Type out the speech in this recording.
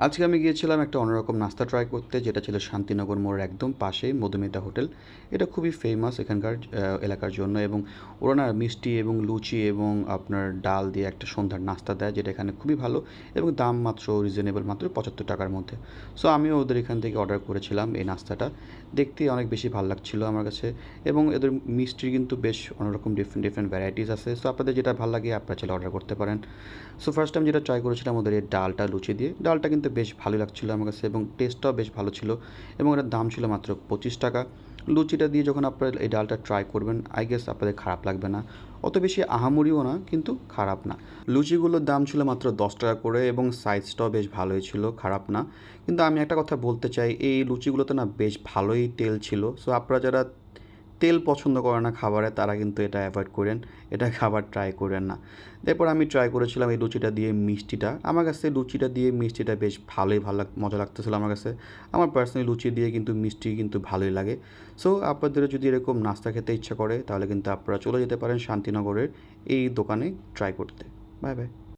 আজকে আমি গিয়েছিলাম একটা অন্যরকম নাস্তা ট্রাই করতে, যেটা ছিল শান্তিনগর মোড়ের একদম পাশেই মধুমিতা হোটেল। এটা খুবই ফেমাস এখানকার এলাকার জন্য, এবং ওরা না মিষ্টি এবং লুচি এবং আপনার ডাল দিয়ে একটা সন্ধ্যার নাস্তা দেয়, যেটা এখানে খুবই ভালো এবং দাম মাত্র রিজনেবল, মাত্র 75 টাকার মধ্যে। সো আমিও ওদের এখান থেকে অর্ডার করেছিলাম এই নাস্তাটা। দেখতে অনেক বেশি ভালো লাগছিলো আমার কাছে, এবং এদের মিষ্টির কিন্তু বেশ অন্যরকম ডিফারেন্ট ডিফারেন্ট ভ্যারাইটিস আছে। সো আপনাদের যেটা ভালো লাগে আপনারা চাইলে অর্ডার করতে পারেন। সো ফার্স্ট টাইম যেটা ট্রাই করেছিলাম ওদের এই ডালটা লুচি দিয়ে, ডালটা কিন্তু বেশ ভালোই লাগছিলো আমার কাছে এবং টেস্টটাও বেশ ভালো ছিল, এবং এটার দাম ছিল মাত্র 25 টাকা। লুচিটা দিয়ে যখন আপনারা এই ডালটা ট্রাই করবেন, আই গেস আপনাদের খারাপ লাগবে না। অত বেশি আহামরিও না, কিন্তু খারাপ না। লুচিগুলোর দাম ছিল মাত্র 10 টাকা করে, এবং সাইজটাও বেশ ভালোই ছিল, খারাপ না। কিন্তু আমি একটা কথা বলতে চাই, এই লুচিগুলোতে না বেশ ভালোই তেল ছিল। সো আপনারা যারা তেল পছন্দ করে না খাবারে, তারা কিন্তু এটা অ্যাভয়েড করেন, এটা খাবার ট্রাই করেন না। এরপর আমি ট্রাই করেছিলাম এই লুচিটা দিয়ে মিষ্টিটা। আমার কাছে লুচিটা দিয়ে মিষ্টিটা বেশ ভালোই মজা লাগতেছিলো আমার কাছে। আমার পার্সোনালি লুচি দিয়ে কিন্তু মিষ্টি কিন্তু ভালোই লাগে। সো আপনাদেরও যদি এরকম নাস্তা খেতে ইচ্ছা করে, তাহলে কিন্তু আপনারা চলে যেতে পারেন শান্তিনগরের এই দোকানে ট্রাই করতে। Bye bye.